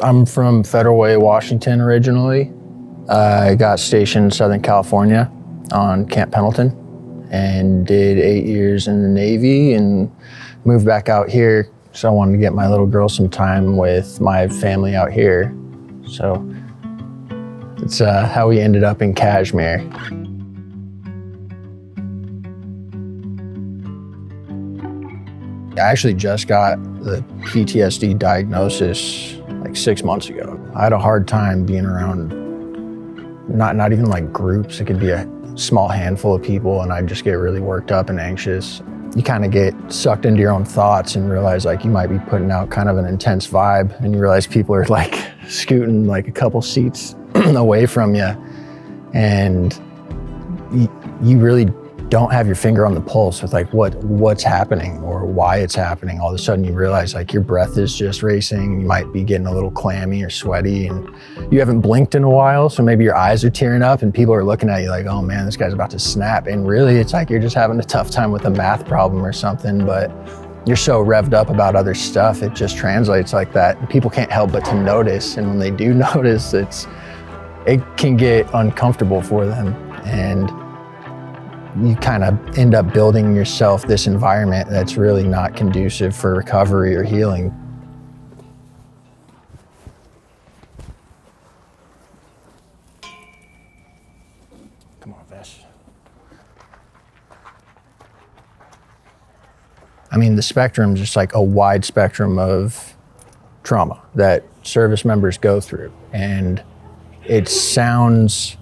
I'm from Federal Way, Washington originally. I got stationed in Southern California on Camp Pendleton and did 8 years in the Navy and moved back out here. So I wanted to get my little girl some time with my family out here. So it's how we ended up in Kashmir. I actually just got the PTSD diagnosis like 6 months ago. I had a hard time being around not even like groups. It could be a small handful of people and I'd just get really worked up and anxious. You kind of get sucked into your own thoughts and realize like you might be putting out kind of an intense vibe, and you realize people are like scooting like a couple seats away from you, and you really don't have your finger on the pulse with like what's happening or why it's happening. All of a sudden you realize like your breath is just racing, you might be getting a little clammy or sweaty, and you haven't blinked in a while, so maybe your eyes are tearing up and people are looking at you like, oh man, this guy's about to snap. And really it's like you're just having a tough time with a math problem or something, but you're so revved up about other stuff, it just translates like that. And people can't help but to notice, and when they do notice, it can get uncomfortable for them. And you kind of end up building yourself this environment that's really not conducive for recovery or healing. Come on, Vess. I mean, the spectrum is just like a wide spectrum of trauma that service members go through. And it sounds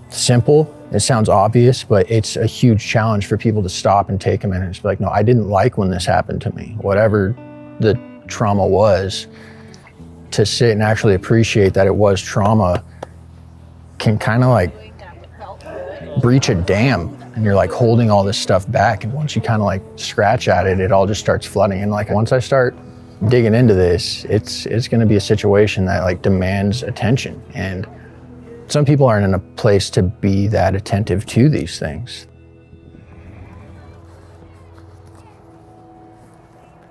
simple, it sounds obvious, but it's a huge challenge for people to stop and take a minute and just be like, no, I didn't like when this happened to me. Whatever the trauma was, to sit and actually appreciate that it was trauma can kind of like breach a dam, and you're like holding all this stuff back. And once you kind of like scratch at it, it all just starts flooding. And like once I start digging into this, it's gonna be a situation that like demands attention. And some people aren't in a place to be that attentive to these things.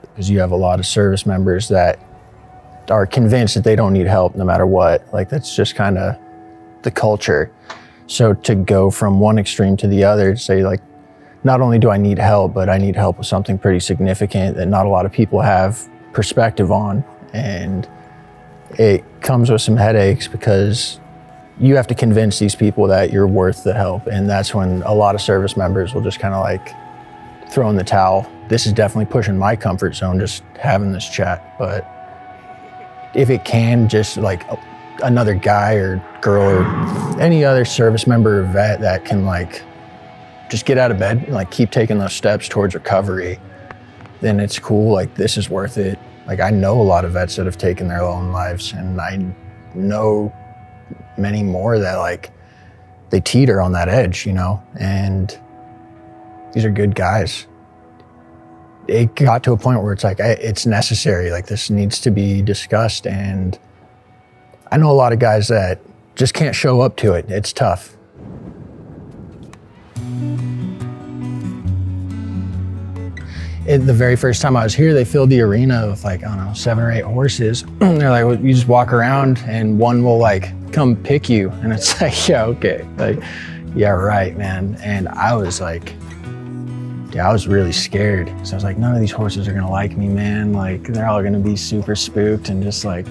Because you have a lot of service members that are convinced that they don't need help no matter what. Like that's just kind of the culture. So to go from one extreme to the other, to say like, not only do I need help, but I need help with something pretty significant that not a lot of people have perspective on. And it comes with some headaches because you have to convince these people that you're worth the help. And that's when a lot of service members will just kind of like throw in the towel. This is definitely pushing my comfort zone, just having this chat. But if it can, just like another guy or girl or any other service member or vet that can like just get out of bed and like keep taking those steps towards recovery, then it's cool. Like this is worth it. Like I know a lot of vets that have taken their own lives, and I know many more that like they teeter on that edge, you know, and these are good guys. It got to a point where it's like, it's necessary, like this needs to be discussed. And I know a lot of guys that just can't show up to it. It's tough. The very first time I was here, they filled the arena with like, I don't know, 7 or 8 horses. They're like, well, you just walk around and one will like come pick you. And it's like, yeah, okay. Like, yeah, right, man. And I was like, yeah, I was really scared. So I was like, none of these horses are gonna like me, man. Like, they're all gonna be super spooked and just like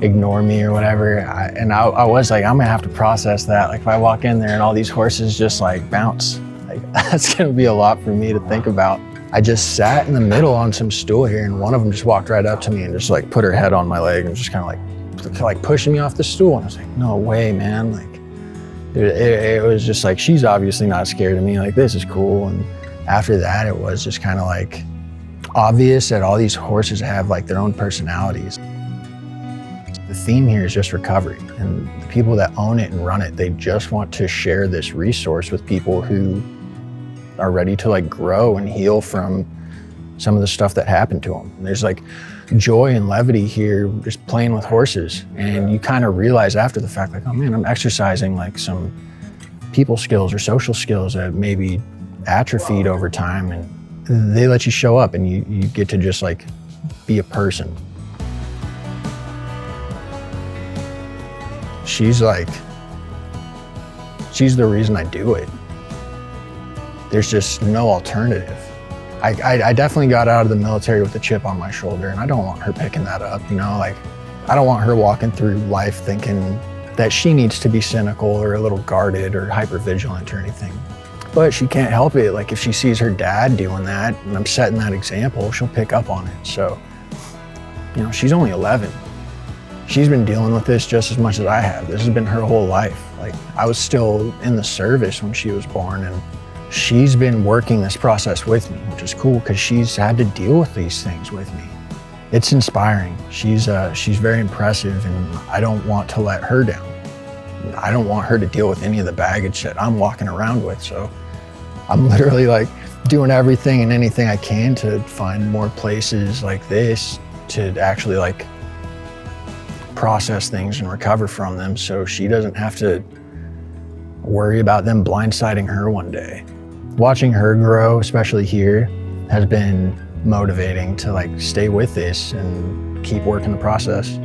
ignore me or whatever. I was like, I'm gonna have to process that. Like if I walk in there and all these horses just like bounce, like that's gonna be a lot for me to think about. I just sat in the middle on some stool here, and one of them just walked right up to me and just like put her head on my leg and just kind of like pushing me off the stool. And I was like, no way, man. Like it was just like, she's obviously not scared of me. Like this is cool. And after that, it was just kind of like obvious that all these horses have like their own personalities. The theme here is just recovery, and the people that own it and run it, they just want to share this resource with people who are ready to like grow and heal from some of the stuff that happened to them. And there's like joy and levity here just playing with horses, and you kind of realize after the fact like, oh man, I'm exercising like some people skills or social skills that maybe atrophied over time, and they let you show up and you get to just like be a person. she's the reason I do it. There's just no alternative. I definitely got out of the military with a chip on my shoulder, and I don't want her picking that up, you know? Like, I don't want her walking through life thinking that she needs to be cynical or a little guarded or hypervigilant or anything. But she can't help it. Like, if she sees her dad doing that and I'm setting that example, she'll pick up on it. So, you know, she's only 11. She's been dealing with this just as much as I have. This has been her whole life. Like, I was still in the service when she was born, and she's been working this process with me, which is cool because she's had to deal with these things with me. It's inspiring. She's very impressive, and I don't want to let her down. I don't want her to deal with any of the baggage that I'm walking around with. So I'm literally like doing everything and anything I can to find more places like this to actually like process things and recover from them, so she doesn't have to worry about them blindsiding her one day. Watching her grow, especially here, has been motivating to like stay with this and keep working the process.